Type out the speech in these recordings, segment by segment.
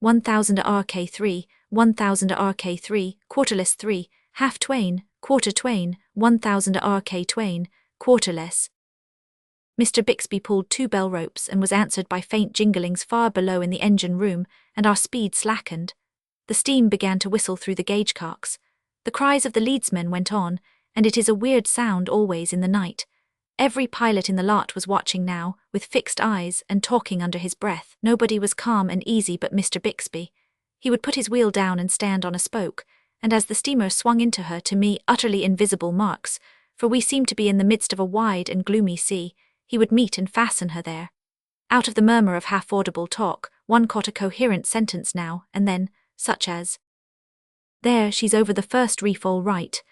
1000 RK3, 1000 RK3, quarterless 3, half Twain, quarter Twain, 1000 RK Twain, quarterless. Mr. Bixby pulled 2 bell ropes and was answered by faint jinglings far below in the engine room, and our speed slackened. The steam began to whistle through the gauge cocks. The cries of the leadsmen went on, and it is a weird sound always in the night. Every pilot in the lot was watching now, with fixed eyes and talking under his breath. Nobody was calm and easy but Mr. Bixby. He would put his wheel down and stand on a spoke, and as the steamer swung into her to me utterly invisible marks, for we seemed to be in the midst of a wide and gloomy sea, he would meet and fasten her there. Out of the murmur of half-audible talk, one caught a coherent sentence now and then, such as, "There, she's over the first reef all right."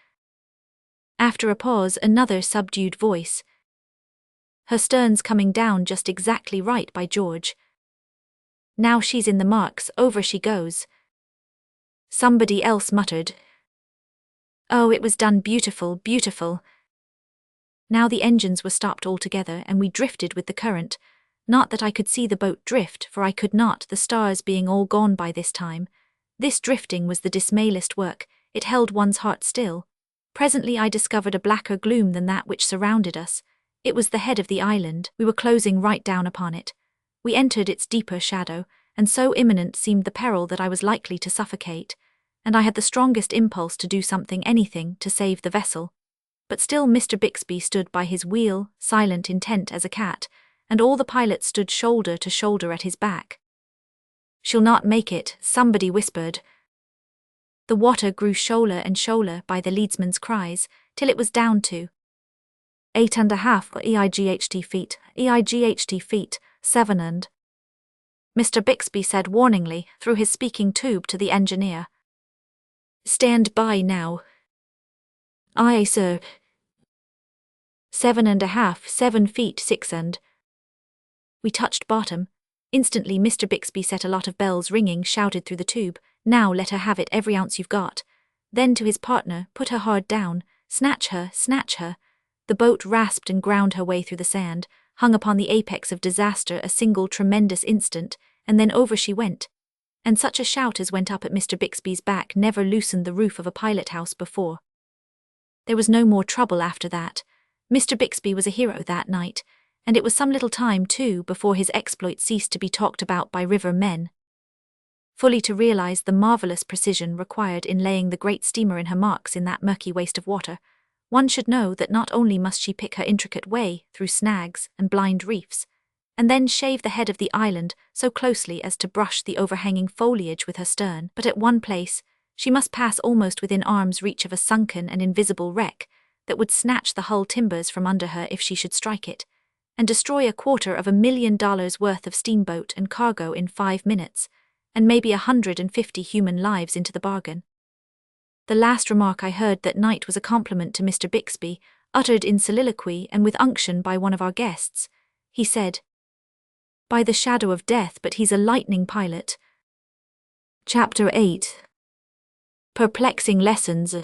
After a pause, another subdued voice, "Her stern's coming down just exactly right, by George. Now she's in the marks, over she goes." Somebody else muttered, "Oh, it was done beautiful, beautiful." Now the engines were stopped altogether and we drifted with the current. Not that I could see the boat drift, for I could not, the stars being all gone by this time. This drifting was the dismayless work, it held one's heart still. Presently I discovered a blacker gloom than that which surrounded us. It was the head of the island, we were closing right down upon it. We entered its deeper shadow, and so imminent seemed the peril that I was likely to suffocate, and I had the strongest impulse to do something, anything, to save the vessel. But still Mr. Bixby stood by his wheel, silent, intent as a cat, and all the pilots stood shoulder to shoulder at his back. "She'll not make it," somebody whispered. The water grew shoaler and shoaler by the leadsman's cries, till it was down to 8.5 EIGHT feet, EIGHT feet, 7 and. Mr. Bixby said warningly, through his speaking tube to the engineer, "Stand by now." "Aye, sir." 7.5, 7 feet 6 and. We touched bottom. Instantly Mr. Bixby set a lot of bells ringing, shouted through the tube, "Now let her have it, every ounce you've got." Then to his partner, "Put her hard down, snatch her, snatch her." The boat rasped and ground her way through the sand, hung upon the apex of disaster a single tremendous instant, and then over she went. And such a shout as went up at Mr. Bixby's back never loosened the roof of a pilot house before. There was no more trouble after that. Mr. Bixby was a hero that night, and it was some little time, too, before his exploit ceased to be talked about by river men. Fully to realize the marvelous precision required in laying the great steamer in her marks in that murky waste of water, one should know that not only must she pick her intricate way through snags and blind reefs, and then shave the head of the island so closely as to brush the overhanging foliage with her stern, but at one place she must pass almost within arm's reach of a sunken and invisible wreck that would snatch the hull timbers from under her if she should strike it, and destroy $250,000 worth of steamboat and cargo in 5 minutes, and maybe 150 human lives into the bargain. The last remark I heard that night was a compliment to Mr. Bixby, uttered in soliloquy and with unction by one of our guests. He said, "By the shadow of death, but he's a lightning pilot." Chapter 8. Perplexing Lessons.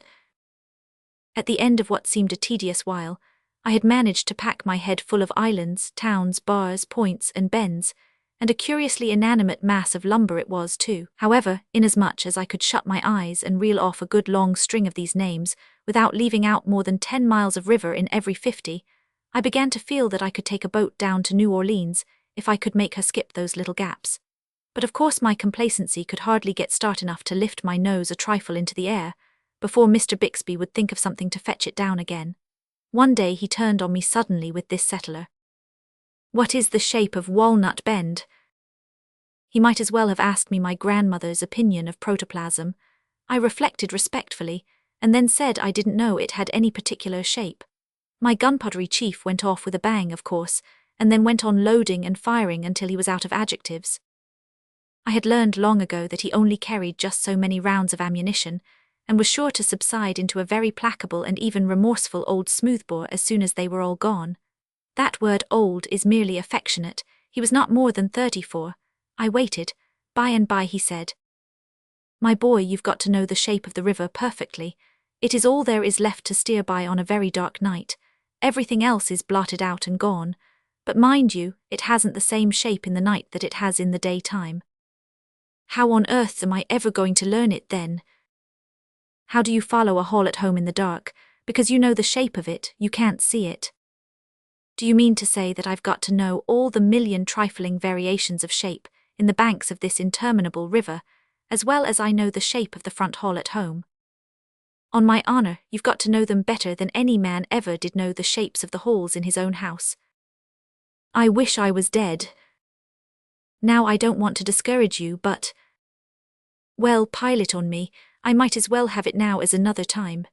At the end of what seemed a tedious while, I had managed to pack my head full of islands, towns, bars, points, and bends, and a curiously inanimate mass of lumber it was too. However, inasmuch as I could shut my eyes and reel off a good long string of these names, without leaving out more than 10 miles of river in every 50, I began to feel that I could take a boat down to New Orleans if I could make her skip those little gaps. But of course my complacency could hardly get start enough to lift my nose a trifle into the air, before Mr. Bixby would think of something to fetch it down again. One day he turned on me suddenly with this settler. "What is the shape of Walnut Bend?" He might as well have asked me my grandmother's opinion of protoplasm. I reflected respectfully, and then said I didn't know it had any particular shape. My gunpowdery chief went off with a bang, of course, and then went on loading and firing until he was out of adjectives. I had learned long ago that he only carried just so many rounds of ammunition, and was sure to subside into a very placable and even remorseful old smoothbore as soon as they were all gone. That word old is merely affectionate. He was not more than 34. I waited. By and by he said, "My boy, you've got to know the shape of the river perfectly. It is all there is left to steer by on a very dark night. Everything else is blotted out and gone. But mind you, it hasn't the same shape in the night that it has in the daytime." How on earth am I ever going to learn it then? How do you follow a hall at home in the dark? Because you know the shape of it, you can't see it. Do you mean to say that I've got to know all the million trifling variations of shape in the banks of this interminable river, as well as I know the shape of the front hall at home? On my honor, you've got to know them better than any man ever did know the shapes of the halls in his own house. I wish I was dead. Now I don't want to discourage you, but... Well, pile it on me, I might as well have it now as another time.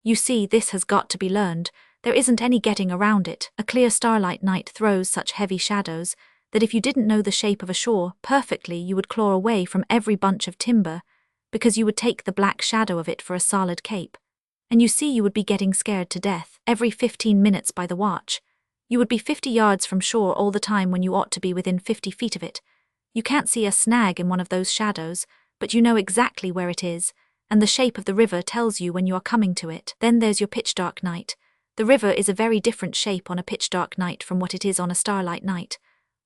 You see, this has got to be learned. There isn't any getting around it. A clear starlight night throws such heavy shadows that if you didn't know the shape of a shore perfectly, you would claw away from every bunch of timber, because you would take the black shadow of it for a solid cape. And you see, you would be getting scared to death every 15 minutes by the watch. You would be 50 yards from shore all the time when you ought to be within 50 feet of it. You can't see a snag in one of those shadows, but you know exactly where it is, and the shape of the river tells you when you are coming to it. Then there's your pitch-dark night. The river is a very different shape on a pitch-dark night from what it is on a starlight night.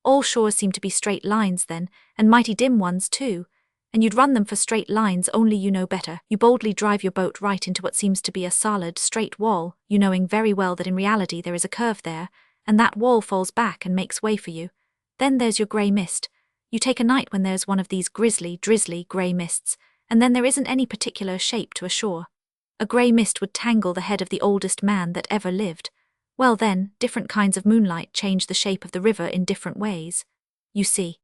All shores seem to be straight lines then, and mighty dim ones too, and you'd run them for straight lines only you know better. You boldly drive your boat right into what seems to be a solid, straight wall, you knowing very well that in reality there is a curve there, and that wall falls back and makes way for you. Then there's your grey mist. You take a night when there's one of these grisly, drizzly grey mists, and then there isn't any particular shape to a shore. A grey mist would tangle the head of the oldest man that ever lived. Well then, different kinds of moonlight change the shape of the river in different ways. You see.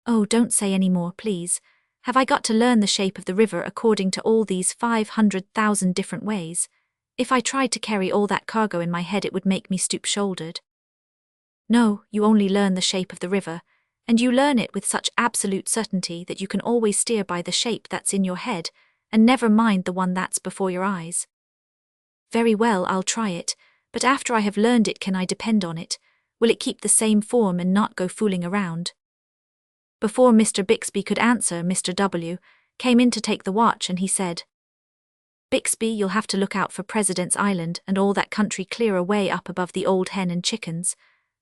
Oh, don't say any more, please. Have I got to learn the shape of the river according to all these 500,000 different ways? If I tried to carry all that cargo in my head, it would make me stoop-shouldered. No, you only learn the shape of the river, and you learn it with such absolute certainty that you can always steer by the shape that's in your head, and never mind the one that's before your eyes. Very well, I'll try it, but after I have learned it, can I depend on it? Will it keep the same form and not go fooling around? Before Mr. Bixby could answer, Mr. W. came in to take the watch, and he said, Bixby, you'll have to look out for President's Island and all that country clear away up above the Old Hen and Chickens.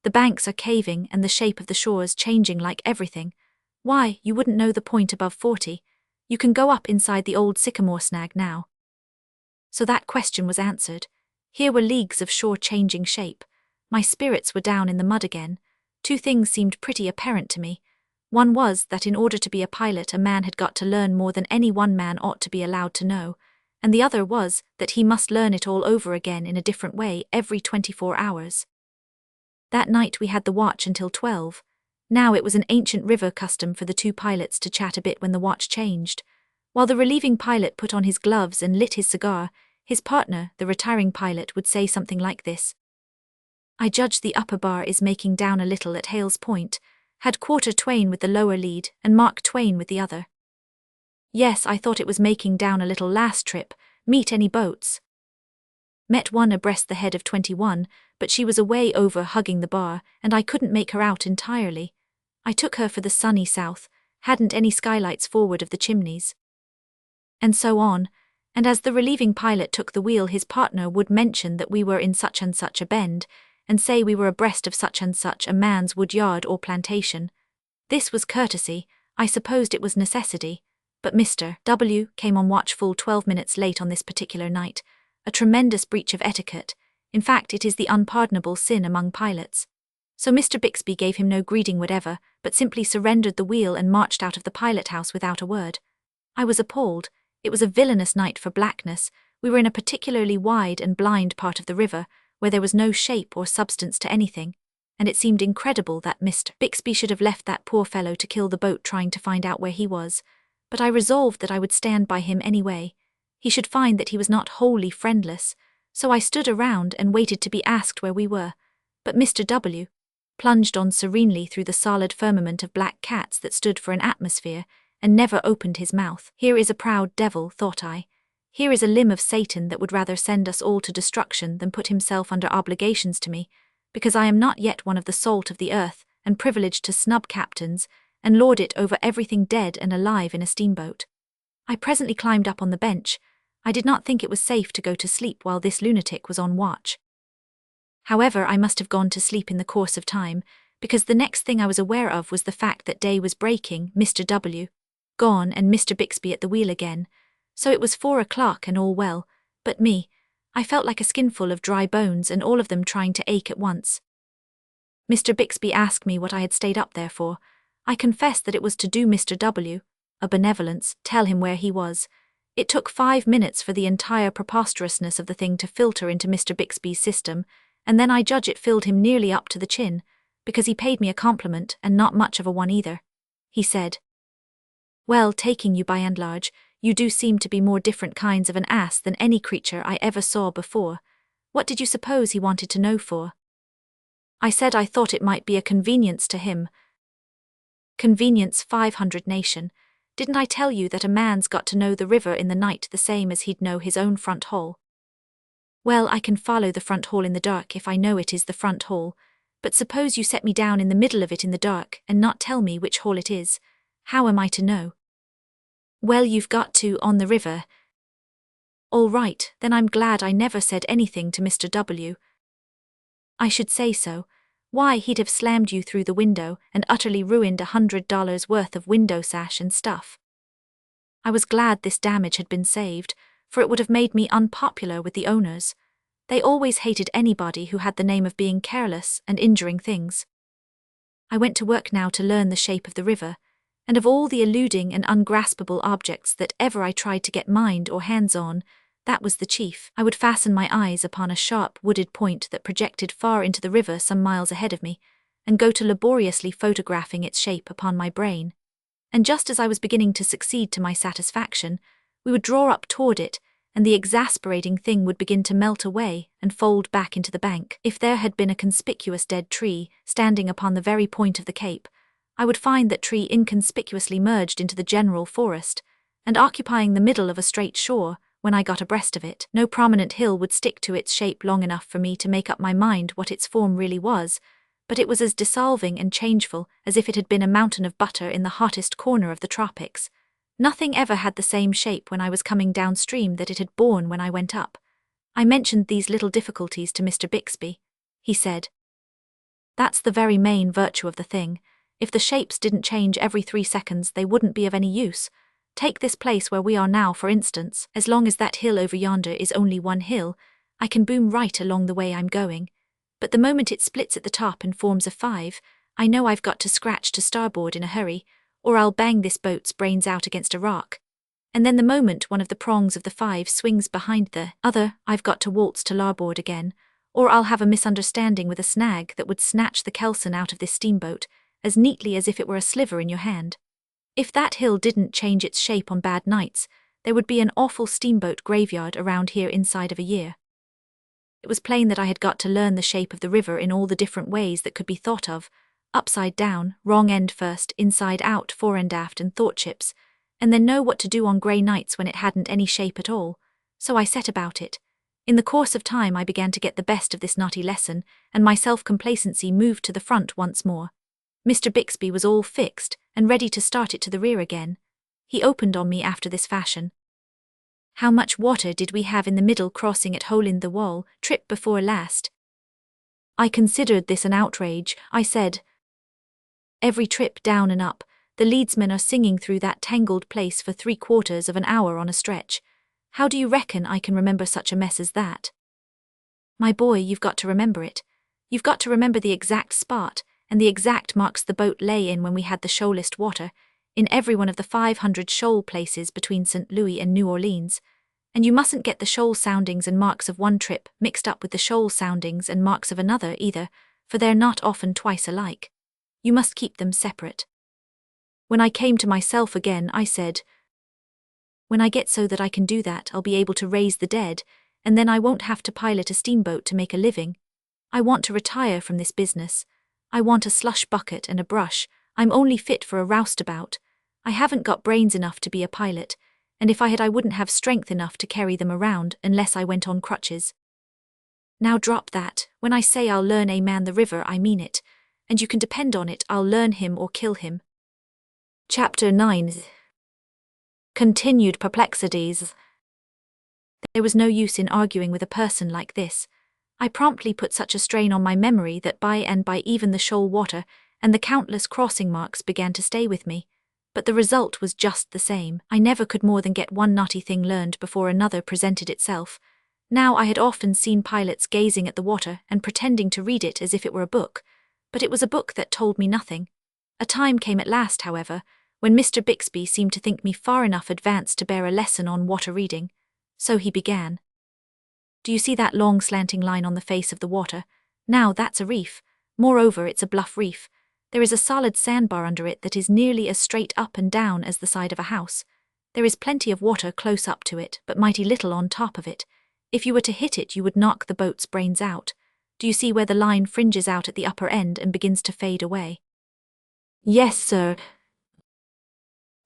The banks are caving and the shape of the shores changing like everything. Why, you wouldn't know the point above 40. You can go up inside the old sycamore snag now. So that question was answered. Here were leagues of shore changing shape. My spirits were down in the mud again. Two things seemed pretty apparent to me. One was that in order to be a pilot, a man had got to learn more than any one man ought to be allowed to know, and the other was that he must learn it all over again in a different way every 24 hours. That night we had the watch until 12. Now it was an ancient river custom for the two pilots to chat a bit when the watch changed. While the relieving pilot put on his gloves and lit his cigar, his partner, the retiring pilot, would say something like this. I judge the upper bar is making down a little at Hale's Point. Had Quarter Twain with the lower lead and Mark Twain with the other. Yes, I thought it was making down a little last trip. Meet any boats? Met one abreast the head of 21, but she was away over hugging the bar, and I couldn't make her out entirely. I took her for the sunny south, hadn't any skylights forward of the chimneys. And so on, and as the relieving pilot took the wheel, his partner would mention that we were in such and such a bend, and say we were abreast of such and such a man's wood yard or plantation. This was courtesy, I supposed it was necessity, but Mr. W. came on watch full 12 minutes late on this particular night, a tremendous breach of etiquette. In fact, it is the unpardonable sin among pilots. So Mr. Bixby gave him no greeting whatever, but simply surrendered the wheel and marched out of the pilot-house without a word. I was appalled. It was a villainous night for blackness. We were in a particularly wide and blind part of the river, where there was no shape or substance to anything, and it seemed incredible that Mr. Bixby should have left that poor fellow to kill the boat trying to find out where he was, but I resolved that I would stand by him anyway. He should find that he was not wholly friendless, so I stood around and waited to be asked where we were, but Mr. W. plunged on serenely through the solid firmament of black cats that stood for an atmosphere, and never opened his mouth. Here is a proud devil, thought I. Here is a limb of Satan that would rather send us all to destruction than put himself under obligations to me, because I am not yet one of the salt of the earth, and privileged to snub captains, and lord it over everything dead and alive in a steamboat. I presently climbed up on the bench. I did not think it was safe to go to sleep while this lunatic was on watch. However, I must have gone to sleep in the course of time, because the next thing I was aware of was the fact that day was breaking, Mr. W. gone and Mr. Bixby at the wheel again. So it was 4 o'clock and all well, but me, I felt like a skinful of dry bones and all of them trying to ache at once. Mr. Bixby asked me what I had stayed up there for. I confessed that it was to do Mr. W. a benevolence, tell him where he was. It took 5 minutes for the entire preposterousness of the thing to filter into Mr. Bixby's system, and then I judge it filled him nearly up to the chin, because he paid me a compliment and not much of a one either. He said, "Well, taking you by and large, you do seem to be more different kinds of an ass than any creature I ever saw before. What did you suppose he wanted to know for?" I said I thought it might be a convenience to him. Convenience 500 nation. Didn't I tell you that a man's got to know the river in the night the same as he'd know his own front hall? Well, I can follow the front hall in the dark if I know it is the front hall, but suppose you set me down in the middle of it in the dark and not tell me which hall it is. How am I to know? Well, you've got to on the river. All right, then I'm glad I never said anything to Mr. W. I should say so. Why, he'd have slammed you through the window and utterly ruined $100 worth of window sash and stuff. I was glad this damage had been saved, for it would have made me unpopular with the owners. They always hated anybody who had the name of being careless and injuring things. I went to work now to learn the shape of the river, and of all the eluding and ungraspable objects that ever I tried to get mind or hands on, that was the chief. I would fasten my eyes upon a sharp wooded point that projected far into the river some miles ahead of me, and go to laboriously photographing its shape upon my brain. And just as I was beginning to succeed to my satisfaction, we would draw up toward it, and the exasperating thing would begin to melt away and fold back into the bank. If there had been a conspicuous dead tree standing upon the very point of the cape, I would find that tree inconspicuously merged into the general forest, and occupying the middle of a straight shore. When I got abreast of it, no prominent hill would stick to its shape long enough for me to make up my mind what its form really was, but it was as dissolving and changeful as if it had been a mountain of butter in the hottest corner of the tropics. Nothing ever had the same shape when I was coming downstream that it had borne when I went up. I mentioned these little difficulties to Mr. Bixby. He said, "That's the very main virtue of the thing. If the shapes didn't change every 3 seconds, they wouldn't be of any use. Take this place where we are now, for instance. As long as that hill over yonder is only one hill, I can boom right along the way I'm going. But the moment it splits at the top and forms a 5, I know I've got to scratch to starboard in a hurry, or I'll bang this boat's brains out against a rock. And then the moment one of the prongs of the 5 swings behind the other, I've got to waltz to larboard again, or I'll have a misunderstanding with a snag that would snatch the kelson out of this steamboat, as neatly as if it were a sliver in your hand. If that hill didn't change its shape on bad nights, there would be an awful steamboat graveyard around here inside of a year." It was plain that I had got to learn the shape of the river in all the different ways that could be thought of, upside down, wrong end first, inside out, fore and aft, and thoughtships, and then know what to do on grey nights when it hadn't any shape at all. So I set about it. In the course of time I began to get the best of this knotty lesson, and my self-complacency moved to the front once more. Mr. Bixby was all fixed, and ready to start it to the rear again. He opened on me after this fashion. "How much water did we have in the middle crossing at hole in the wall, trip before last?" I considered this an outrage. I said, "Every trip down and up, the leadsmen are singing through that tangled place for 3/4 of an hour on a stretch. How do you reckon I can remember such a mess as that?" "My boy, you've got to remember it. You've got to remember the exact spot, and the exact marks the boat lay in when we had the shoalest water, in every one of the 500 shoal places between St. Louis and New Orleans. And you mustn't get the shoal soundings and marks of one trip mixed up with the shoal soundings and marks of another either, for they're not often twice alike. You must keep them separate." When I came to myself again, I said, "When I get so that I can do that, I'll be able to raise the dead, and then I won't have to pilot a steamboat to make a living. I want to retire from this business. I want a slush bucket and a brush. I'm only fit for a roustabout. I haven't got brains enough to be a pilot, and if I had I wouldn't have strength enough to carry them around unless I went on crutches. Now drop that. When I say I'll learn a man the river, I mean it, and you can depend on it I'll learn him or kill him." Chapter 9. Continued perplexities. There was no use in arguing with a person like this. I promptly put such a strain on my memory that by and by even the shoal water and the countless crossing marks began to stay with me. But the result was just the same. I never could more than get one naughty thing learned before another presented itself. Now I had often seen pilots gazing at the water and pretending to read it as if it were a book, but it was a book that told me nothing. A time came at last, however, when Mr. Bixby seemed to think me far enough advanced to bear a lesson on water reading. So he began. Do you see that long slanting line on the face of the water? Now that's a reef. Moreover, it's a bluff reef. There is a solid sandbar under it that is nearly as straight up and down as the side of a house. There is plenty of water close up to it, but mighty little on top of it. If you were to hit it, you would knock the boat's brains out. Do you see where the line fringes out at the upper end and begins to fade away? Yes, sir.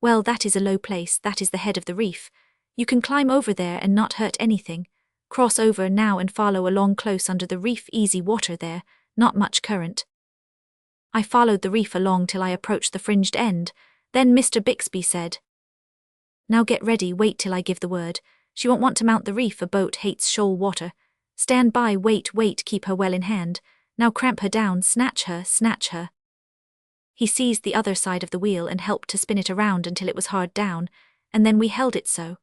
Well, that is a low place, that is the head of the reef. You can climb over there and not hurt anything. Cross over now and follow along close under the reef, easy water there, not much current. I followed the reef along till I approached the fringed end. Then Mr. Bixby said, Now get ready, wait till I give the word. She won't want to mount the reef, a boat hates shoal water. Stand by, wait, keep her well in hand. Now cramp her down, snatch her, snatch her. He seized the other side of the wheel and helped to spin it around until it was hard down, and then we held it so.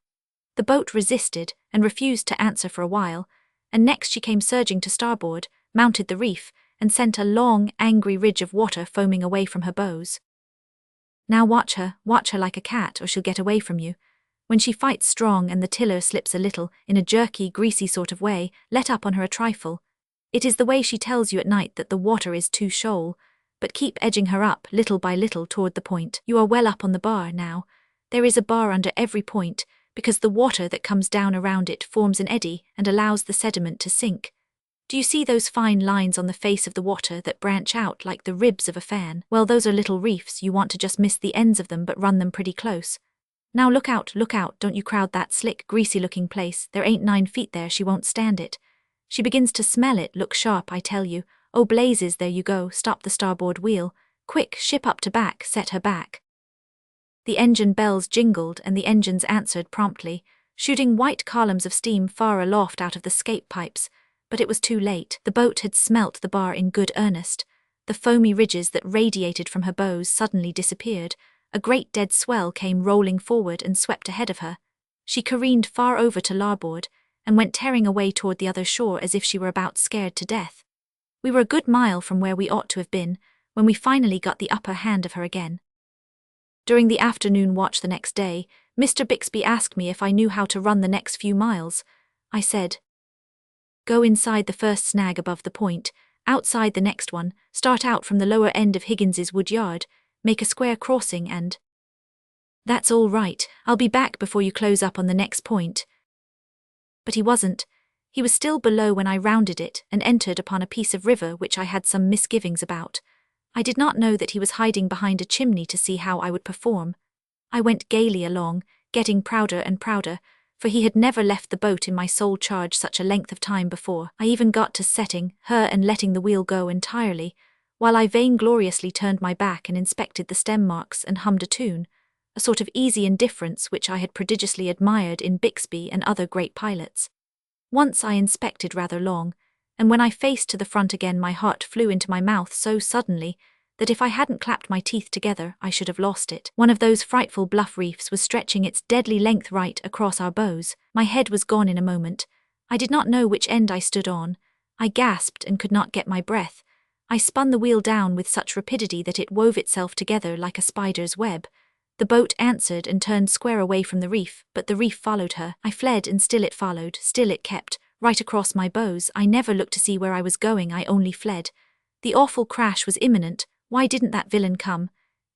The boat resisted and refused to answer for a while, and next she came surging to starboard, mounted the reef, and sent a long, angry ridge of water foaming away from her bows. Now watch her like a cat, or she'll get away from you. When she fights strong and the tiller slips a little, in a jerky, greasy sort of way, let up on her a trifle. It is the way she tells you at night that the water is too shoal, but keep edging her up, little by little, toward the point. You are well up on the bar now. There is a bar under every point, because the water that comes down around it forms an eddy and allows the sediment to sink. Do you see those fine lines on the face of the water that branch out like the ribs of a fan? Well, those are little reefs. You want to just miss the ends of them but run them pretty close. Now look out, don't you crowd that slick, greasy-looking place. There ain't 9 feet there, she won't stand it. She begins to smell it, look sharp, I tell you. Oh blazes, there you go, stop the starboard wheel. Quick, ship up to back, set her back. The engine bells jingled and the engines answered promptly, shooting white columns of steam far aloft out of the scape pipes. But it was too late. The boat had smelt the bar in good earnest. The foamy ridges that radiated from her bows suddenly disappeared. A great dead swell came rolling forward and swept ahead of her. She careened far over to larboard and went tearing away toward the other shore as if she were about scared to death. We were a good mile from where we ought to have been when we finally got the upper hand of her again. During the afternoon watch the next day, Mr. Bixby asked me if I knew how to run the next few miles. I said, Go inside the first snag above the point, outside the next one, start out from the lower end of Higgins's wood yard, make a square crossing and... That's all right, I'll be back before you close up on the next point. But he wasn't. He was still below when I rounded it and entered upon a piece of river which I had some misgivings about. I did not know that he was hiding behind a chimney to see how I would perform. I went gaily along, getting prouder and prouder, for he had never left the boat in my sole charge such a length of time before. I even got to setting her and letting the wheel go entirely, while I vaingloriously turned my back and inspected the stem marks and hummed a tune, a sort of easy indifference which I had prodigiously admired in Bixby and other great pilots. Once I inspected rather long, and when I faced to the front again my heart flew into my mouth so suddenly that if I hadn't clapped my teeth together I should have lost it. One of those frightful bluff reefs was stretching its deadly length right across our bows. My head was gone in a moment. I did not know which end I stood on. I gasped and could not get my breath. I spun the wheel down with such rapidity that it wove itself together like a spider's web. The boat answered and turned square away from the reef, but the reef followed her. I fled and still it followed, still it kept, right across my bows. I never looked to see where I was going, I only fled. The awful crash was imminent. Why didn't that villain come?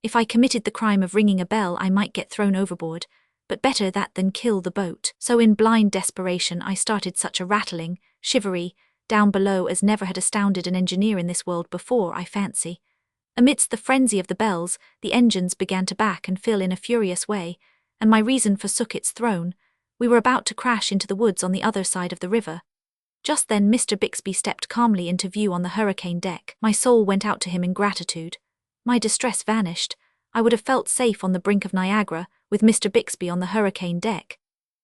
If I committed the crime of ringing a bell I might get thrown overboard, but better that than kill the boat. So in blind desperation I started such a rattling, shivery, down below as never had astounded an engineer in this world before, I fancy. Amidst the frenzy of the bells, the engines began to back and fill in a furious way, and my reason forsook its throne. We were about to crash into the woods on the other side of the river. Just then Mr. Bixby stepped calmly into view on the hurricane deck. My soul went out to him in gratitude. My distress vanished. I would have felt safe on the brink of Niagara, with Mr. Bixby on the hurricane deck.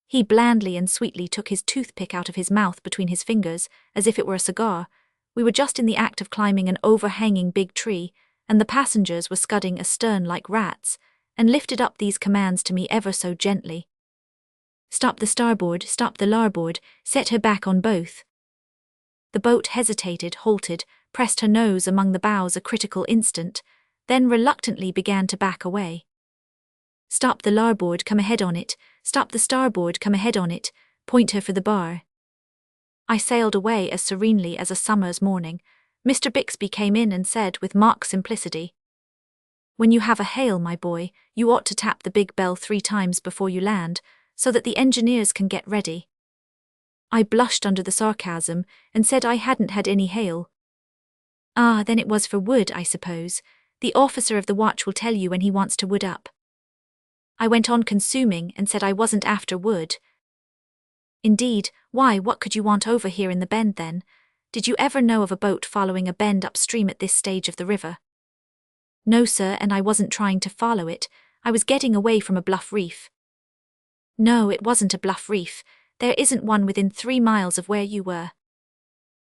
He blandly and sweetly took his toothpick out of his mouth between his fingers, as if it were a cigar. We were just in the act of climbing an overhanging big tree, and the passengers were scudding astern like rats, and lifted up these commands to me ever so gently. Stop the starboard, stop the larboard, set her back on both. The boat hesitated, halted, pressed her nose among the bows a critical instant, then reluctantly began to back away. Stop the larboard, come ahead on it, stop the starboard, come ahead on it, point her for the bar. I sailed away as serenely as a summer's morning. Mr. Bixby came in and said with mock simplicity, "When you have a hail, my boy, you ought to tap the big bell 3 times before you land, so that the engineers can get ready." I blushed under the sarcasm and said I hadn't had any hail. "Ah, then it was for wood, I suppose. The officer of the watch will tell you when he wants to wood up." I went on consuming and said I wasn't after wood. "Indeed, why, what could you want over here in the bend then? Did you ever know of a boat following a bend upstream at this stage of the river?" "No, sir, and I wasn't trying to follow it. I was getting away from a bluff reef." "No, it wasn't a bluff reef. There isn't one within 3 miles of where you were."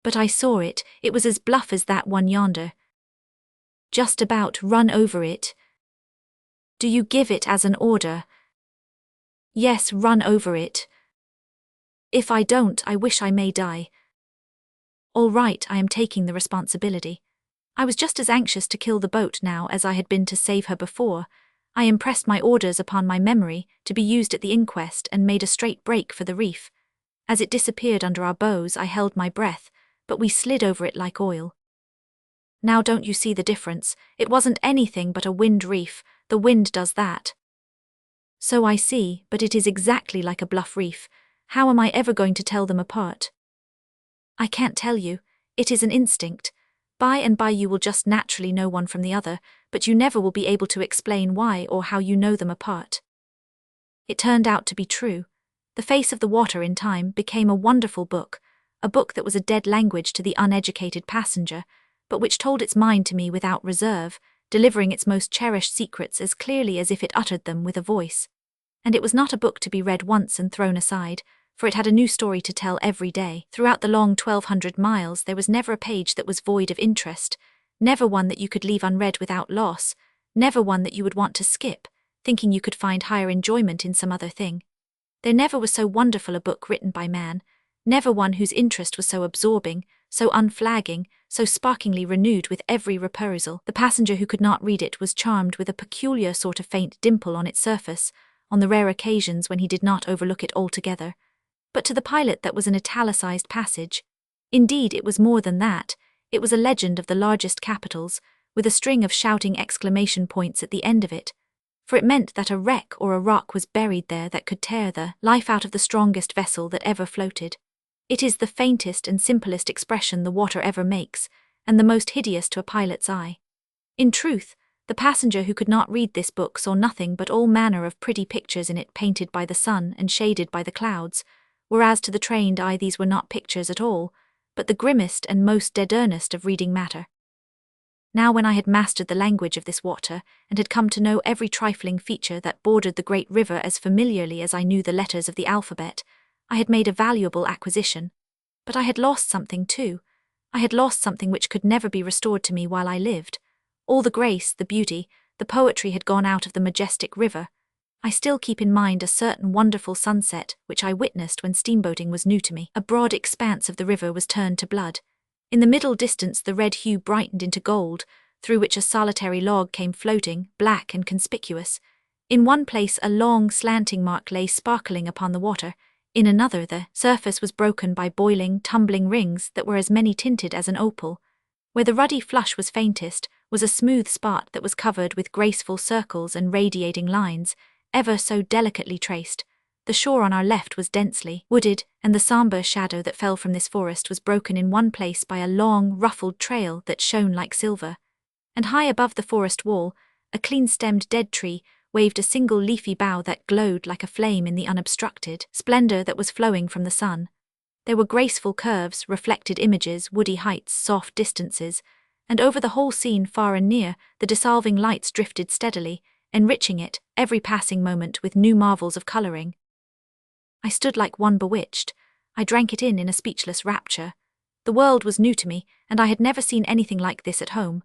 "But I saw it. It was as bluff as that one yonder." "Just about, run over it." "Do you give it as an order?" "Yes, run over it." "If I don't, I wish I may die." "All right, I am taking the responsibility." I was just as anxious to kill the boat now as I had been to save her before. I impressed my orders upon my memory to be used at the inquest and made a straight break for the reef. As it disappeared under our bows, I held my breath, but we slid over it like oil. Now don't you see the difference? It wasn't anything but a wind reef. The wind does that. So I see, but it is exactly like a bluff reef. How am I ever going to tell them apart? I can't tell you. It is an instinct. By and by you will just naturally know one from the other, but you never will be able to explain why or how you know them apart. It turned out to be true. The Face of the Water in time became a wonderful book, a book that was a dead language to the uneducated passenger, but which told its mind to me without reserve, delivering its most cherished secrets as clearly as if it uttered them with a voice. And it was not a book to be read once and thrown aside, for it had a new story to tell every day. Throughout the long 1,200 miles there was never a page that was void of interest, never one that you could leave unread without loss, never one that you would want to skip, thinking you could find higher enjoyment in some other thing. There never was so wonderful a book written by man, never one whose interest was so absorbing, so unflagging, so sparkingly renewed with every reperusal. The passenger who could not read it was charmed with a peculiar sort of faint dimple on its surface, on the rare occasions when he did not overlook it altogether. But to the pilot that was an italicized passage. Indeed, it was more than that. It was a legend of the largest capitals, with a string of shouting exclamation points at the end of it. For it meant that a wreck or a rock was buried there that could tear the life out of the strongest vessel that ever floated. It is the faintest and simplest expression the water ever makes, and the most hideous to a pilot's eye. In truth, the passenger who could not read this book saw nothing but all manner of pretty pictures in it painted by the sun and shaded by the clouds, whereas to the trained eye these were not pictures at all, but the grimmest and most dead earnest of reading matter. Now when I had mastered the language of this water, and had come to know every trifling feature that bordered the great river as familiarly as I knew the letters of the alphabet, I had made a valuable acquisition. But I had lost something too. I had lost something which could never be restored to me while I lived. All the grace, the beauty, the poetry had gone out of the majestic river. I still keep in mind a certain wonderful sunset which I witnessed when steamboating was new to me. A broad expanse of the river was turned to blood. In the middle distance the red hue brightened into gold, through which a solitary log came floating, black and conspicuous. In one place a long slanting mark lay sparkling upon the water. In another the surface was broken by boiling, tumbling rings that were as many-tinted as an opal. Where the ruddy flush was faintest was a smooth spot that was covered with graceful circles and radiating lines, ever so delicately traced. The shore on our left was densely wooded, and the sombre shadow that fell from this forest was broken in one place by a long, ruffled trail that shone like silver. And high above the forest wall, a clean-stemmed dead tree waved a single leafy bough that glowed like a flame in the unobstructed splendor that was flowing from the sun. There were graceful curves, reflected images, woody heights, soft distances, and over the whole scene far and near, the dissolving lights drifted steadily, enriching it, every passing moment, with new marvels of coloring. I stood like one bewitched. I drank it in a speechless rapture. The world was new to me, and I had never seen anything like this at home.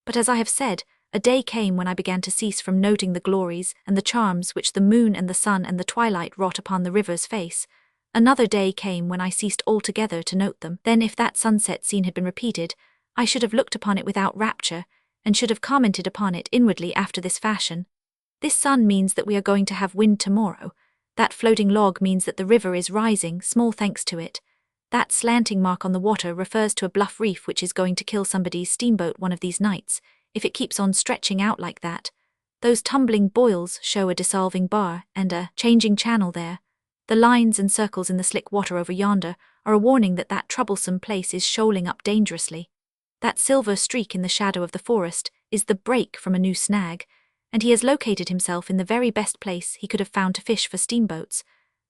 But as I have said, a day came when I began to cease from noting the glories and the charms which the moon and the sun and the twilight wrought upon the river's face. Another day came when I ceased altogether to note them. Then if that sunset scene had been repeated, I should have looked upon it without rapture, and should have commented upon it inwardly after this fashion. This sun means that we are going to have wind tomorrow. That floating log means that the river is rising, small thanks to it. That slanting mark on the water refers to a bluff reef which is going to kill somebody's steamboat one of these nights, if it keeps on stretching out like that. Those tumbling boils show a dissolving bar and a changing channel there. The lines and circles in the slick water over yonder are a warning that that troublesome place is shoaling up dangerously. That silver streak in the shadow of the forest is the break from a new snag, and he has located himself in the very best place he could have found to fish for steamboats.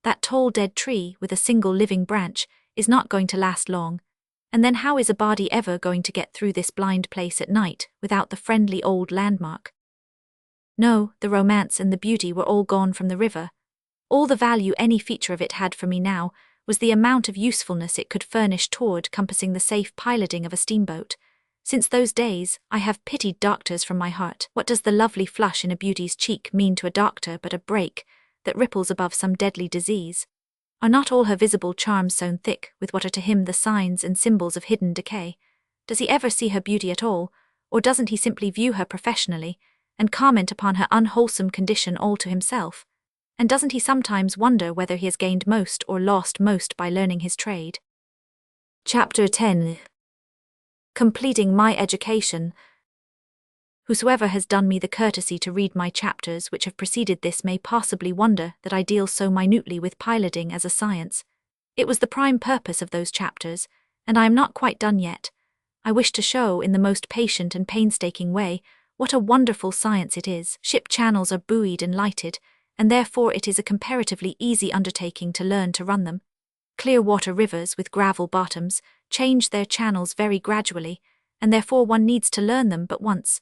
That tall dead tree with a single living branch is not going to last long, and then how is a body ever going to get through this blind place at night without the friendly old landmark? No, the romance and the beauty were all gone from the river. All the value any feature of it had for me now was the amount of usefulness it could furnish toward compassing the safe piloting of a steamboat. Since those days, I have pitied doctors from my heart. What does the lovely flush in a beauty's cheek mean to a doctor but a break that ripples above some deadly disease? Are not all her visible charms sewn thick with what are to him the signs and symbols of hidden decay? Does he ever see her beauty at all, or doesn't he simply view her professionally and comment upon her unwholesome condition all to himself? And doesn't he sometimes wonder whether he has gained most or lost most by learning his trade? Chapter 10. Completing my education. Whosoever has done me the courtesy to read my chapters which have preceded this may possibly wonder that I deal so minutely with piloting as a science. It was the prime purpose of those chapters, and I am not quite done yet. I wish to show in the most patient and painstaking way what a wonderful science it is. Ship channels are buoyed and lighted, and therefore it is a comparatively easy undertaking to learn to run them. Clear water rivers with gravel bottoms change their channels very gradually, and therefore one needs to learn them but once.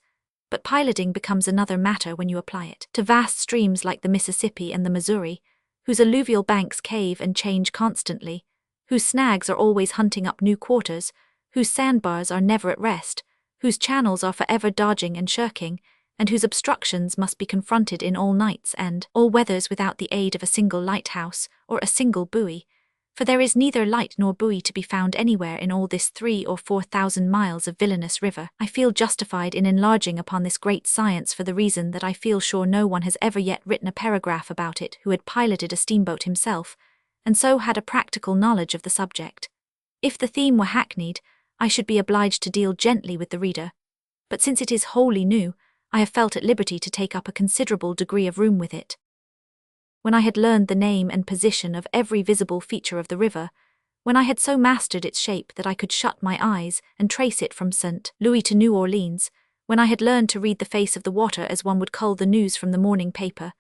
But piloting becomes another matter when you apply it to vast streams like the Mississippi and the Missouri, whose alluvial banks cave and change constantly, whose snags are always hunting up new quarters, whose sandbars are never at rest, whose channels are forever dodging and shirking, and whose obstructions must be confronted in all nights and all weathers without the aid of a single lighthouse or a single buoy. For there is neither light nor buoy to be found anywhere in all this 3,000 or 4,000 miles of villainous river. I feel justified in enlarging upon this great science for the reason that I feel sure no one has ever yet written a paragraph about it who had piloted a steamboat himself, and so had a practical knowledge of the subject. If the theme were hackneyed, I should be obliged to deal gently with the reader, but since it is wholly new, I have felt at liberty to take up a considerable degree of room with it. When I had learned the name and position of every visible feature of the river, when I had so mastered its shape that I could shut my eyes and trace it from St. Louis to New Orleans, when I had learned to read the face of the water as one would cull the news from the morning paper,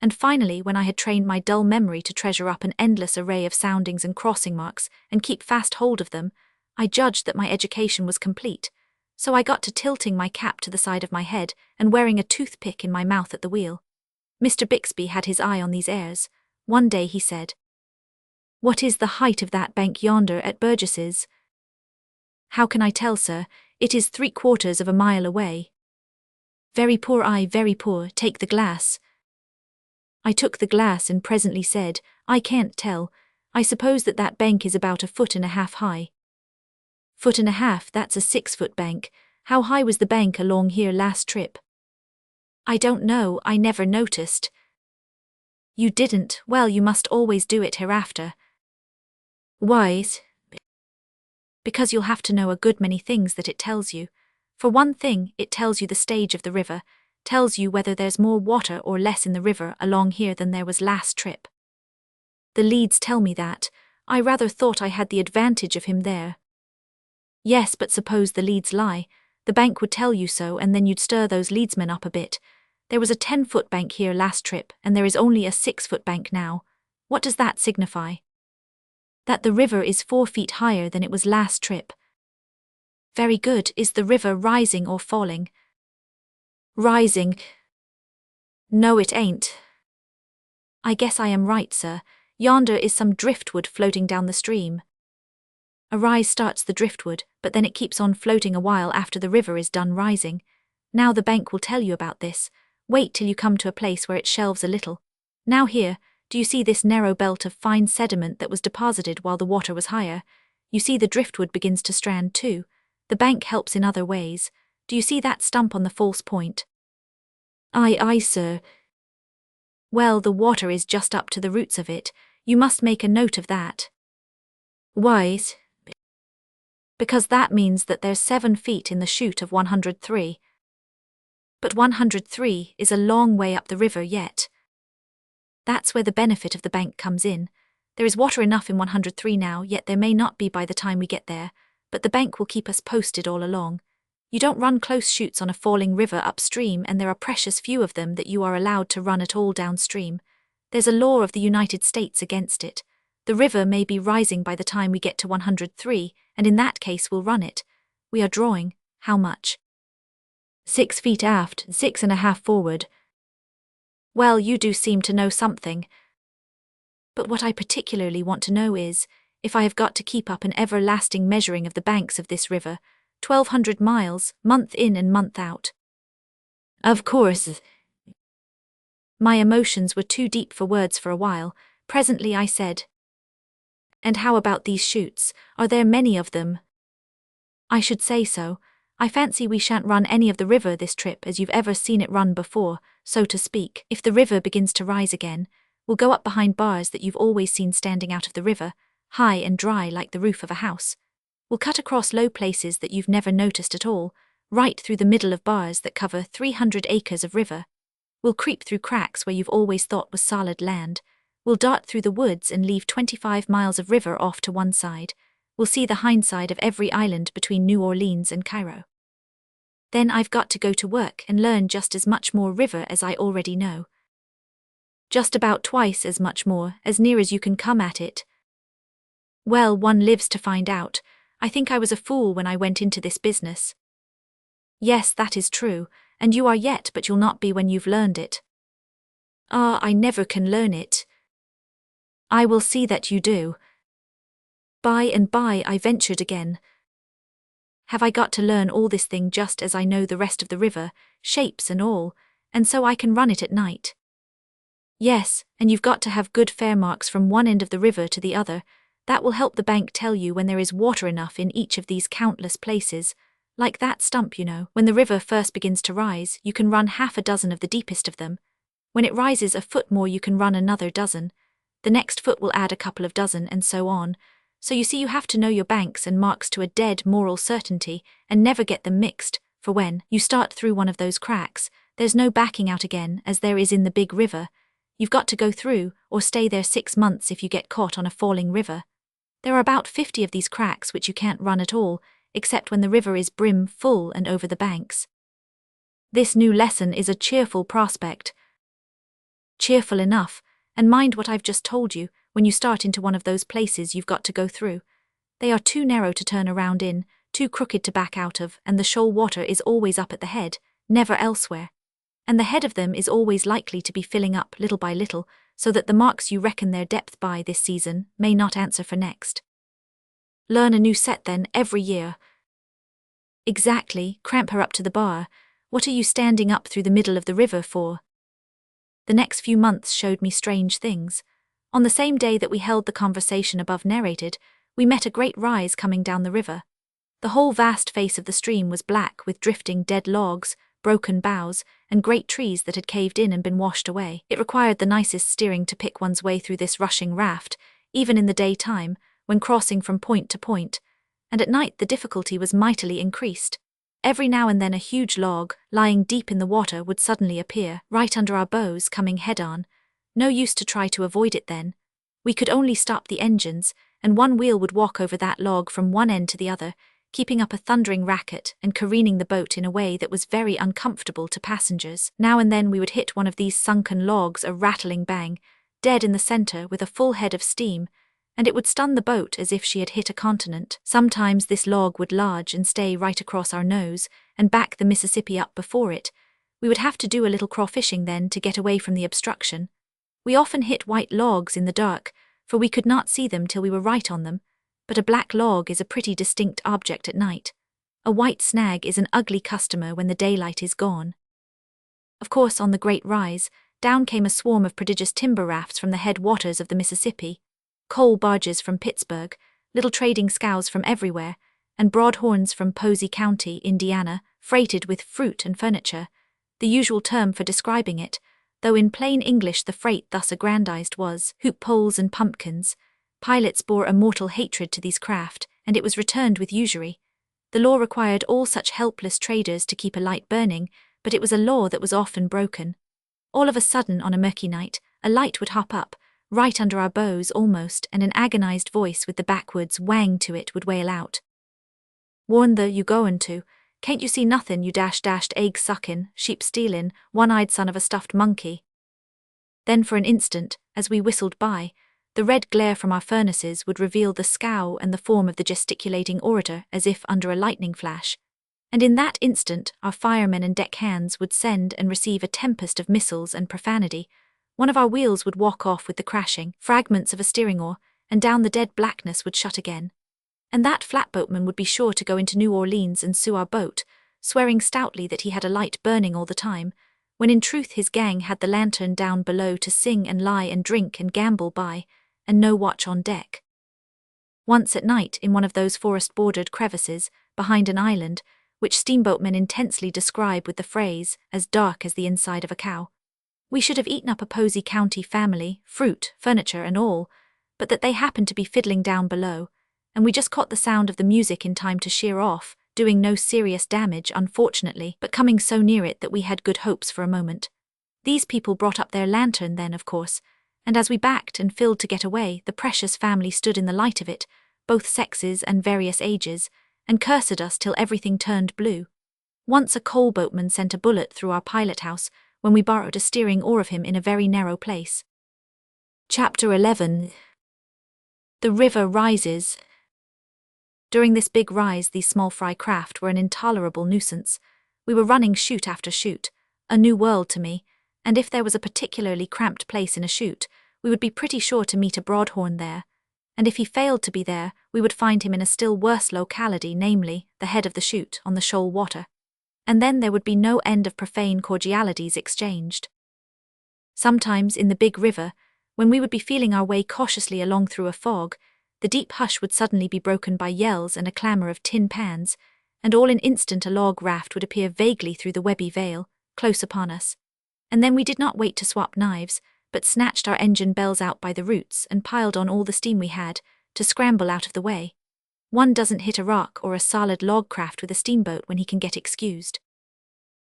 and finally when I had trained my dull memory to treasure up an endless array of soundings and crossing marks and keep fast hold of them, I judged that my education was complete, so I got to tilting my cap to the side of my head and wearing a toothpick in my mouth at the wheel. Mr. Bixby had his eye on these airs. One day he said, "What is the height of that bank yonder at Burgess's?" "How can I tell, sir? It is 3/4 of a mile away." "Very poor eye, very poor, take the glass." I took the glass and presently said, "I can't tell. I suppose that bank is about 1.5 feet high." "1.5 feet, that's a 6-foot bank. How high was the bank along here last trip?" "I don't know, I never noticed." "You didn't? Well, you must always do it hereafter." "Why?" "Because you'll have to know a good many things that it tells you. For one thing, it tells you the stage of the river, tells you whether there's more water or less in the river along here than there was last trip." "The leads tell me that. I rather thought I had the advantage of him there." "Yes, but suppose the leads lie. The bank would tell you so, and then you'd stir those leadsmen up a bit. There was a 10-foot bank here last trip, and there is only a 6-foot bank now. What does that signify?" "That the river is 4 feet higher than it was last trip." "Very good. Is the river rising or falling?" "Rising." "No, it ain't." "I guess I am right, sir. Yonder is some driftwood floating down the stream. A rise starts the driftwood, but then it keeps on floating a while after the river is done rising. Now the bank will tell you about this. Wait till you come to a place where it shelves a little. Now here, do you see this narrow belt of fine sediment that was deposited while the water was higher? You see the driftwood begins to strand too. The bank helps in other ways. Do you see that stump on the false point? Aye, sir. Well, the water is just up to the roots of it. You must make a note of that. Why? Because that means that there's 7 feet in the chute of 103. But 103 is a long way up the river yet. That's where the benefit of the bank comes in. There is water enough in 103 now, yet there may not be by the time we get there, but the bank will keep us posted all along. You don't run close chutes on a falling river upstream, and there are precious few of them that you are allowed to run at all downstream. There's a law of the United States against it. The river may be rising by the time we get to 103, and in that case we'll run it. We are drawing, how much? 6 feet aft, 6.5 forward. Well, you do seem to know something. But what I particularly want to know is, if I have got to keep up an everlasting measuring of the banks of this river, 1,200 miles, month in and month out. Of course. My emotions were too deep for words for a while. Presently I said, And how about these chutes? Are there many of them? I should say so. I fancy we shan't run any of the river this trip as you've ever seen it run before, so to speak. If the river begins to rise again, we'll go up behind bars that you've always seen standing out of the river, high and dry like the roof of a house. We'll cut across low places that you've never noticed at all, right through the middle of bars that cover 300 acres of river. We'll creep through cracks where you've always thought was solid land. We'll dart through the woods and leave 25 miles of river off to one side. We'll see the hindside of every island between New Orleans and Cairo. Then I've got to go to work and learn just as much more river as I already know. Just about twice as much more, as near as you can come at it. Well, one lives to find out. I think I was a fool when I went into this business. Yes, that is true, and you are yet, but you'll not be when you've learned it. Ah, I never can learn it. I will see that you do. By and by I ventured again. Have I got to learn all this thing just as I know the rest of the river, shapes and all, and so I can run it at night? Yes, and you've got to have good fair marks from one end of the river to the other. That will help the bank tell you when there is water enough in each of these countless places. Like that stump, you know, when the river first begins to rise, you can run half a dozen of the deepest of them. When it rises a foot more, you can run another dozen. The next foot will add a couple of dozen, and so on. So you see, you have to know your banks and marks to a dead moral certainty, and never get them mixed, for when you start through one of those cracks, there's no backing out again, as there is in the big river. You've got to go through, or stay there 6 months if you get caught on a falling river. There are about 50 of these cracks which you can't run at all, except when the river is brim full and over the banks. This new lesson is a cheerful prospect. Cheerful enough, and mind what I've just told you, when you start into one of those places you've got to go through. They are too narrow to turn around in, too crooked to back out of, and the shoal water is always up at the head, never elsewhere. And the head of them is always likely to be filling up little by little, so that the marks you reckon their depth by this season may not answer for next. Learn a new set then, every year. Exactly, cramp her up to the bar. What are you standing up through the middle of the river for? The next few months showed me strange things. On the same day that we held the conversation above narrated, we met a great rise coming down the river. The whole vast face of the stream was black with drifting dead logs, broken boughs, and great trees that had caved in and been washed away. It required the nicest steering to pick one's way through this rushing raft, even in the daytime, when crossing from point to point, and at night the difficulty was mightily increased. Every now and then a huge log, lying deep in the water, would suddenly appear, right under our bows, coming head-on. No use to try to avoid it then. We could only stop the engines, and one wheel would walk over that log from one end to the other, keeping up a thundering racket and careening the boat in a way that was very uncomfortable to passengers. Now and then we would hit one of these sunken logs a rattling bang, dead in the center with a full head of steam, and it would stun the boat as if she had hit a continent. Sometimes this log would lodge and stay right across our nose and back the Mississippi up before it. We would have to do a little crawfishing then to get away from the obstruction. We often hit white logs in the dark, for we could not see them till we were right on them, but a black log is a pretty distinct object at night. A white snag is an ugly customer when the daylight is gone. Of course, on the great rise, down came a swarm of prodigious timber rafts from the head waters of the Mississippi, coal barges from Pittsburgh, little trading scows from everywhere, and broadhorns from Posey County, Indiana, freighted with fruit and furniture, the usual term for describing it, though in plain English the freight thus aggrandized was hoop poles and pumpkins. Pilots bore a mortal hatred to these craft, and it was returned with usury. The law required all such helpless traders to keep a light burning, but it was a law that was often broken. All of a sudden, on a murky night, a light would hop up, right under our bows almost, and an agonized voice with the backwards wang to it would wail out, "Warn the you goin' to, can't you see nothin', you dashed egg suckin', sheep stealin', one-eyed son of a stuffed monkey?" Then for an instant, as we whistled by, the red glare from our furnaces would reveal the scow and the form of the gesticulating orator as if under a lightning flash, and in that instant our firemen and deckhands would send and receive a tempest of missiles and profanity. One of our wheels would walk off with the crashing, fragments of a steering oar, and down the dead blackness would shut again. And that flatboatman would be sure to go into New Orleans and sue our boat, swearing stoutly that he had a light burning all the time, when in truth his gang had the lantern down below to sing and lie and drink and gamble by, and no watch on deck. Once at night, in one of those forest-bordered crevices, behind an island, which steamboatmen intensely describe with the phrase, as dark as the inside of a cow, we should have eaten up a Posey County family, fruit, furniture, and all, but that they happened to be fiddling down below, and we just caught the sound of the music in time to sheer off, doing no serious damage, unfortunately, but coming so near it that we had good hopes for a moment. These people brought up their lantern then, of course, and as we backed and filled to get away, the precious family stood in the light of it, both sexes and various ages, and cursed us till everything turned blue. Once a coal boatman sent a bullet through our pilot-house when we borrowed a steering oar of him in a very narrow place. Chapter 11. The river rises. During this big rise, these small fry craft were an intolerable nuisance. We were running chute after chute, a new world to me, and if there was a particularly cramped place in a chute, we would be pretty sure to meet a broadhorn there, and if he failed to be there, we would find him in a still worse locality, namely, the head of the chute on the shoal water. And then there would be no end of profane cordialities exchanged. Sometimes, in the big river, when we would be feeling our way cautiously along through a fog, the deep hush would suddenly be broken by yells and a clamour of tin pans, and all in an instant a log raft would appear vaguely through the webby veil, close upon us. And then we did not wait to swap knives, but snatched our engine bells out by the roots and piled on all the steam we had, to scramble out of the way. One doesn't hit a rock or a solid log craft with a steamboat when he can get excused.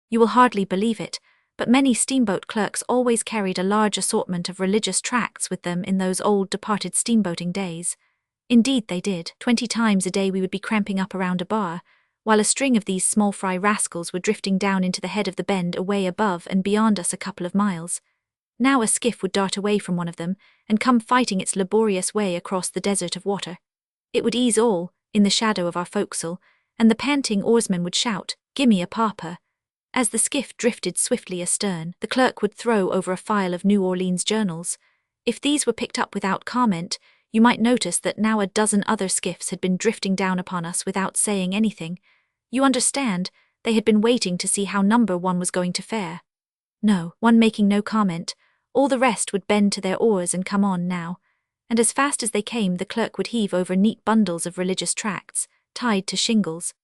You will hardly believe it, but many steamboat clerks always carried a large assortment of religious tracts with them in those old departed steamboating days. Indeed they did. 20 times a day we would be cramping up around a bar, while a string of these small fry rascals were drifting down into the head of the bend away above and beyond us a couple of miles. Now a skiff would dart away from one of them, and come fighting its laborious way across the desert of water. It would ease all, in the shadow of our forecastle, and the panting oarsmen would shout, "Gimme a pauper." As the skiff drifted swiftly astern, the clerk would throw over a file of New Orleans journals. If these were picked up without comment, you might notice that now a dozen other skiffs had been drifting down upon us without saying anything. You understand, they had been waiting to see how number one was going to fare. No, one making no comment, all the rest would bend to their oars and come on now, and as fast as they came the clerk would heave over neat bundles of religious tracts, tied to shingles.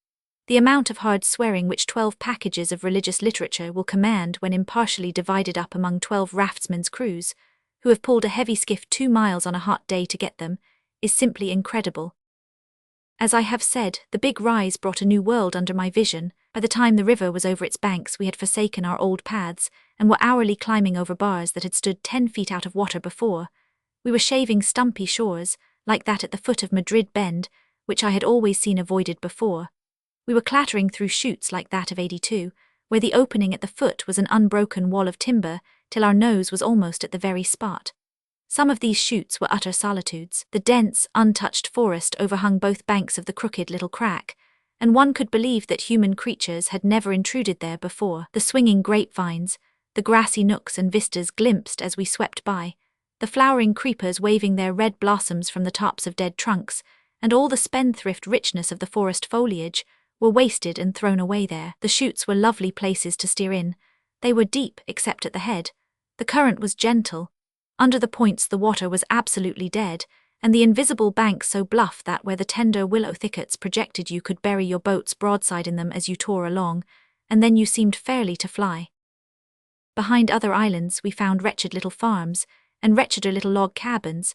The amount of hard swearing which 12 packages of religious literature will command when impartially divided up among 12 raftsmen's crews, who have pulled a heavy skiff 2 miles on a hot day to get them, is simply incredible. As I have said, the big rise brought a new world under my vision. By the time the river was over its banks we had forsaken our old paths, and were hourly climbing over bars that had stood 10 feet out of water before. We were shaving stumpy shores, like that at the foot of Madrid Bend, which I had always seen avoided before. We were clattering through chutes like that of 82, where the opening at the foot was an unbroken wall of timber, till our nose was almost at the very spot. Some of these chutes were utter solitudes. The dense, untouched forest overhung both banks of the crooked little crack, and one could believe that human creatures had never intruded there before. The swinging grapevines, the grassy nooks and vistas glimpsed as we swept by, the flowering creepers waving their red blossoms from the tops of dead trunks, and all the spendthrift richness of the forest foliage, were wasted and thrown away there. The chutes were lovely places to steer in. They were deep, except at the head. The current was gentle. Under the points the water was absolutely dead, and the invisible banks so bluff that where the tender willow thickets projected you could bury your boats broadside in them as you tore along, and then you seemed fairly to fly. Behind other islands we found wretched little farms, and wretcheder little log cabins.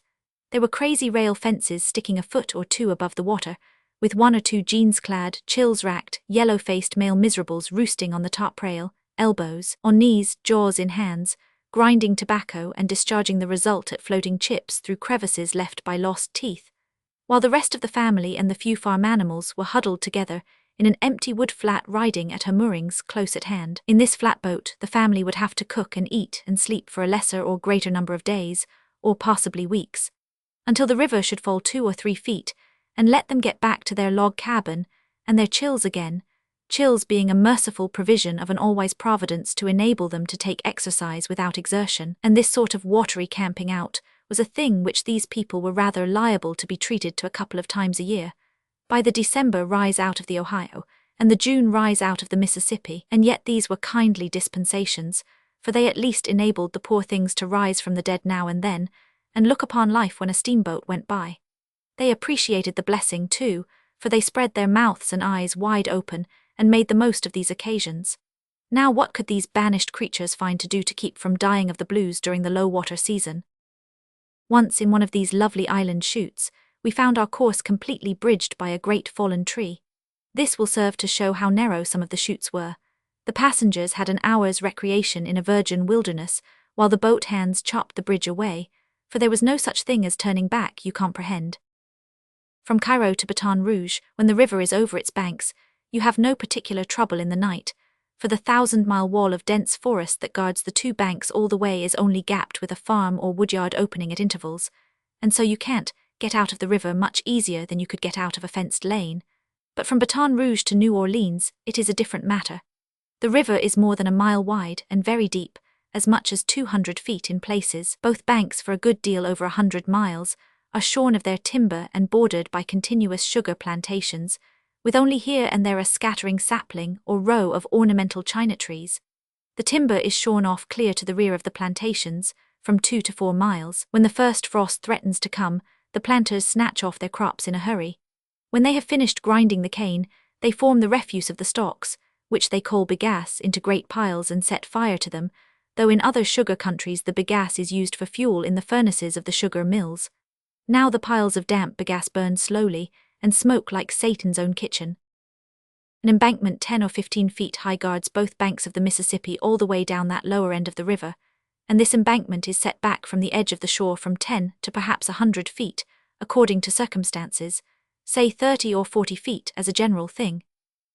There were crazy rail fences sticking a foot or two above the water, with one or two jeans-clad, chills-racked, yellow-faced male miserables roosting on the top rail, elbows on knees, jaws in hands, grinding tobacco and discharging the result at floating chips through crevices left by lost teeth, while the rest of the family and the few farm animals were huddled together in an empty wood flat riding at her moorings close at hand. In this flatboat the family would have to cook and eat and sleep for a lesser or greater number of days, or possibly weeks, until the river should fall 2 or 3 feet, and let them get back to their log cabin, and their chills again, chills being a merciful provision of an all-wise providence to enable them to take exercise without exertion. And this sort of watery camping out was a thing which these people were rather liable to be treated to a couple of times a year, by the December rise out of the Ohio, and the June rise out of the Mississippi, and yet these were kindly dispensations, for they at least enabled the poor things to rise from the dead now and then, and look upon life when a steamboat went by. They appreciated the blessing, too, for they spread their mouths and eyes wide open, and made the most of these occasions. Now what could these banished creatures find to do to keep from dying of the blues during the low-water season? Once in one of these lovely island chutes, we found our course completely bridged by a great fallen tree. This will serve to show how narrow some of the chutes were. The passengers had an hour's recreation in a virgin wilderness, while the boat hands chopped the bridge away, for there was no such thing as turning back, you comprehend. From Cairo to Baton Rouge, when the river is over its banks, you have no particular trouble in the night, for the 1,000-mile wall of dense forest that guards the 2 banks all the way is only gapped with a farm or woodyard opening at intervals, and so you can't get out of the river much easier than you could get out of a fenced lane. But from Baton Rouge to New Orleans, it is a different matter. The river is more than a mile wide and very deep, as much as 200 feet in places. Both banks, for a good deal over 100 miles, are shorn of their timber and bordered by continuous sugar plantations, with only here and there a scattering sapling or row of ornamental china trees. The timber is shorn off clear to the rear of the plantations, from 2 to 4 miles. When the first frost threatens to come, the planters snatch off their crops in a hurry. When they have finished grinding the cane, they form the refuse of the stalks, which they call bagasse, into great piles and set fire to them, though in other sugar countries the bagasse is used for fuel in the furnaces of the sugar mills. Now the piles of damp bagasse burn slowly, and smoke like Satan's own kitchen. An embankment 10 or 15 feet high guards both banks of the Mississippi all the way down that lower end of the river, and this embankment is set back from the edge of the shore from 10 to perhaps 100 feet, according to circumstances, say 30 or 40 feet as a general thing.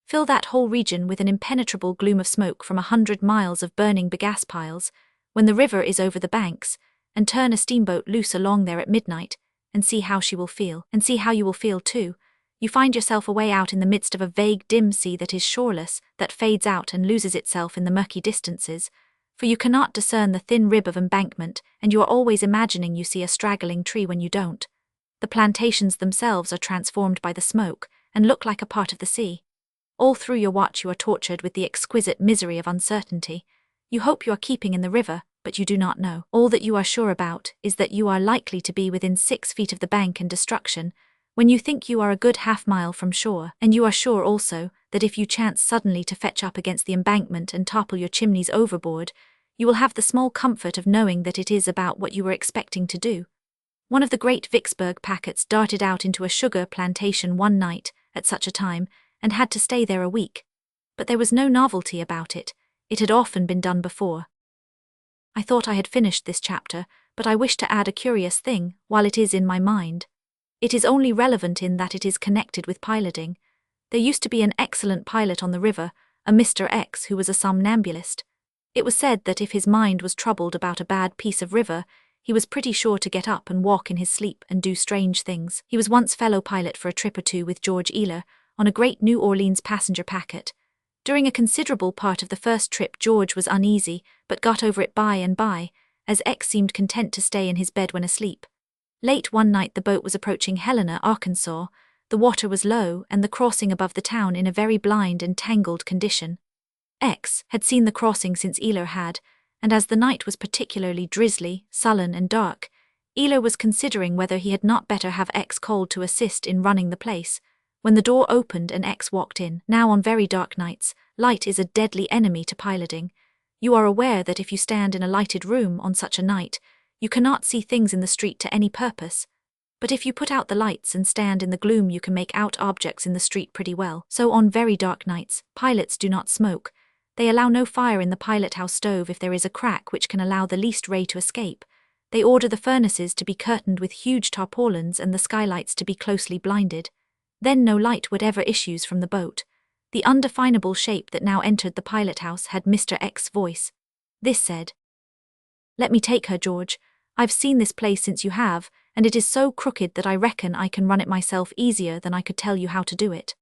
Fill that whole region with an impenetrable gloom of smoke from 100 miles of burning bagasse piles, when the river is over the banks, and turn a steamboat loose along there at midnight, and see how she will feel, and see how you will feel too. You find yourself away out in the midst of a vague dim sea that is shoreless, that fades out and loses itself in the murky distances, for you cannot discern the thin rib of embankment, and you are always imagining you see a straggling tree when you don't. The plantations themselves are transformed by the smoke, and look like a part of the sea. All through your watch you are tortured with the exquisite misery of uncertainty. You hope you are keeping in the river, but you do not know. All that you are sure about is that you are likely to be within 6 feet of the bank and destruction, when you think you are a good half-mile from shore, and you are sure also that if you chance suddenly to fetch up against the embankment and topple your chimneys overboard, you will have the small comfort of knowing that it is about what you were expecting to do. One of the great Vicksburg packets darted out into a sugar plantation one night, at such a time, and had to stay there a week. But there was no novelty about it. It had often been done before. I thought I had finished this chapter, but I wish to add a curious thing, while it is in my mind. It is only relevant in that it is connected with piloting. There used to be an excellent pilot on the river, a Mr. X, who was a somnambulist. It was said that if his mind was troubled about a bad piece of river, he was pretty sure to get up and walk in his sleep and do strange things. He was once fellow pilot for a trip or two with George Ealer, on a great New Orleans passenger packet. During a considerable part of the first trip George was uneasy, but got over it by and by, as X seemed content to stay in his bed when asleep. Late one night the boat was approaching Helena, Arkansas. The water was low and the crossing above the town in a very blind and tangled condition. X had seen the crossing since Eler had, and as the night was particularly drizzly, sullen and dark, Eler was considering whether he had not better have X called to assist in running the place, when the door opened and X walked in. Now on very dark nights, light is a deadly enemy to piloting. You are aware that if you stand in a lighted room on such a night, you cannot see things in the street to any purpose. But if you put out the lights and stand in the gloom, you can make out objects in the street pretty well. So on very dark nights, pilots do not smoke. They allow no fire in the pilot house stove if there is a crack which can allow the least ray to escape. They order the furnaces to be curtained with huge tarpaulins and the skylights to be closely blinded. Then no light whatever issues from the boat. The undefinable shape that now entered the pilot house had Mr. X's voice. This said, "Let me take her, George. I've seen this place since you have, and it is so crooked that I reckon I can run it myself easier than I could tell you how to do it."